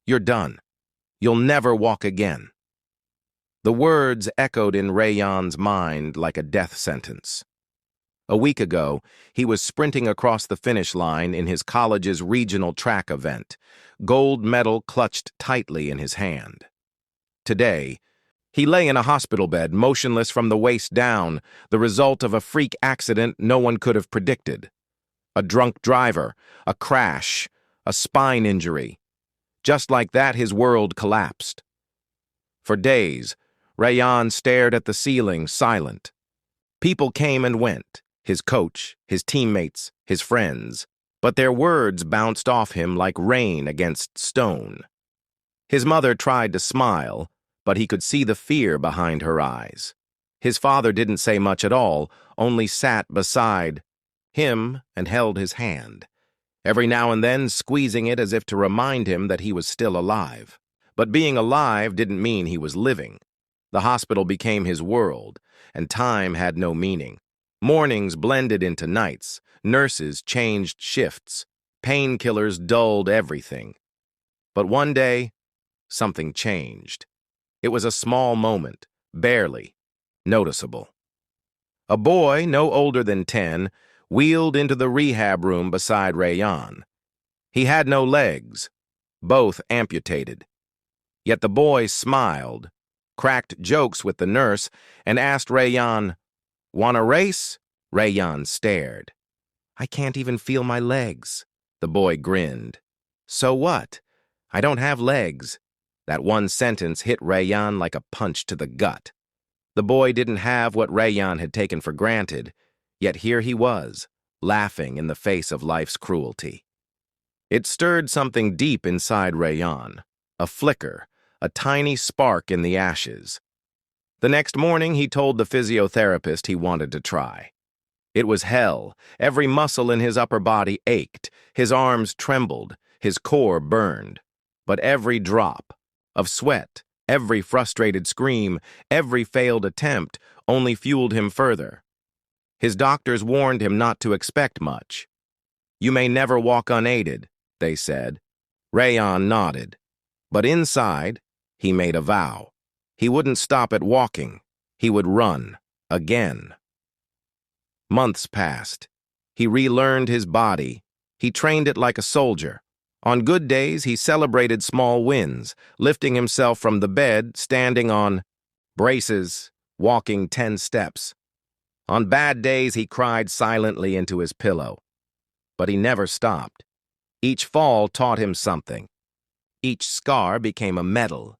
You're done. You'll never walk again." The words echoed in Rayyan's mind like a death sentence. A week ago, he was sprinting across the finish line in his college's regional track event, gold medal clutched tightly in his hand. Today, he lay in a hospital bed, motionless from the waist down, the result of a freak accident no one could have predicted. A drunk driver, a crash, a spine injury. Just like that, his world collapsed. For days, Rayyan stared at the ceiling, silent. People came and went, his coach, his teammates, his friends, but their words bounced off him like rain against stone. His mother tried to smile, but he could see the fear behind her eyes. His father didn't say much at all, only sat beside him and held his hand, every now and then squeezing it as if to remind him that he was still alive. But being alive didn't mean he was living. The hospital became his world, and time had no meaning. Mornings blended into nights, nurses changed shifts, painkillers dulled everything. But one day, something changed. It was a small moment, barely noticeable. A boy, no older than 10, wheeled into the rehab room beside Rayyan. He had no legs, both amputated. Yet the boy smiled, cracked jokes with the nurse, and asked Rayyan, "Want a race?" Rayyan stared. "I can't even feel my legs." The boy grinned. "So what? I don't have legs." That one sentence hit Rayyan like a punch to the gut. The boy didn't have what Rayyan had taken for granted, yet here he was, laughing in the face of life's cruelty. It stirred something deep inside Rayyan, a flicker, a tiny spark in the ashes. The next morning, he told the physiotherapist he wanted to try. It was hell. Every muscle in his upper body ached, his arms trembled, his core burned. But every drop of sweat, every frustrated scream, every failed attempt only fueled him further. His doctors warned him not to expect much. "You may never walk unaided," they said. Rayyan nodded. But inside, he made a vow. He wouldn't stop at walking. He would run again. Months passed. He relearned his body. He trained it like a soldier. On good days, he celebrated small wins, lifting himself from the bed, standing on braces, walking 10 steps. On bad days, he cried silently into his pillow. But he never stopped. Each fall taught him something. Each scar became a medal.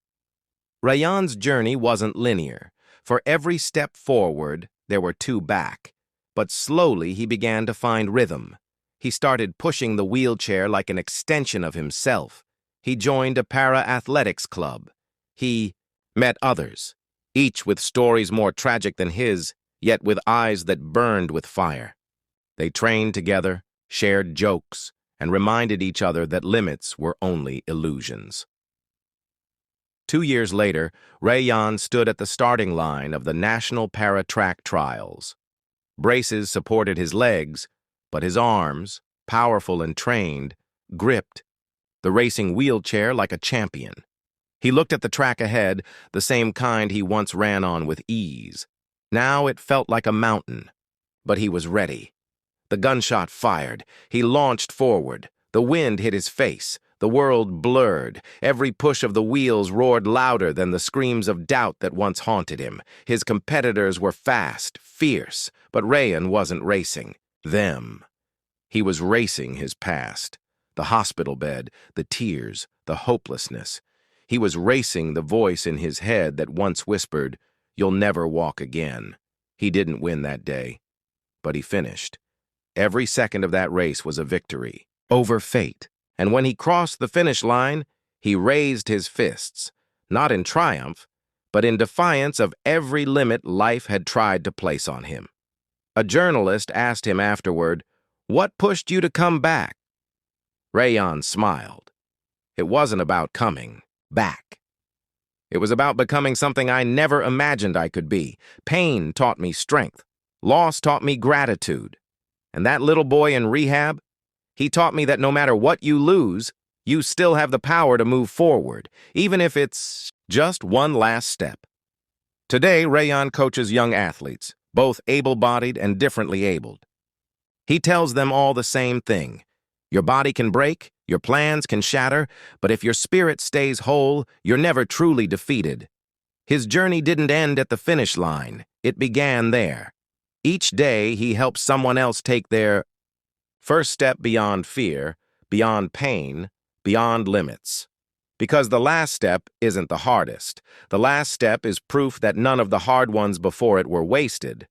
Rayyan's journey wasn't linear. For every step forward, there were 2 back. But slowly he began to find rhythm. He started pushing the wheelchair like an extension of himself. He joined a para-athletics club. He met others, each with stories more tragic than his, yet with eyes that burned with fire. They trained together, shared jokes, and reminded each other that limits were only illusions. 2 years later, Rayyan stood at the starting line of the National Para-Track Trials. Braces supported his legs, but his arms, powerful and trained, gripped the racing wheelchair like a champion. He looked at the track ahead, the same kind he once ran on with ease. Now it felt like a mountain, but he was ready. The gunshot fired. He launched forward. The wind hit his face. The world blurred. Every push of the wheels roared louder than the screams of doubt that once haunted him. His competitors were fast, fierce, but Rayyan wasn't racing them. He was racing his past. The hospital bed, the tears, the hopelessness. He was racing the voice in his head that once whispered, "You'll never walk again." He didn't win that day, but he finished. Every second of that race was a victory over fate. And when he crossed the finish line, he raised his fists, not in triumph, but in defiance of every limit life had tried to place on him. A journalist asked him afterward, "What pushed you to come back?" Rayyan smiled. "It wasn't about coming back. It was about becoming something I never imagined I could be. Pain taught me strength. Loss taught me gratitude. And that little boy in rehab, he taught me that no matter what you lose, You still have the power to move forward, even if it's just one last step. Today, Rayan coaches young athletes, both able-bodied and differently abled. He tells them all the same thing. Your body can break, your plans can shatter, but if your spirit stays whole, you're never truly defeated. His journey didn't end at the finish line. It began there. Each day, he helps someone else take their first step beyond fear, beyond pain, beyond limits. Because the last step isn't the hardest. The last step is proof that none of the hard ones before it were wasted.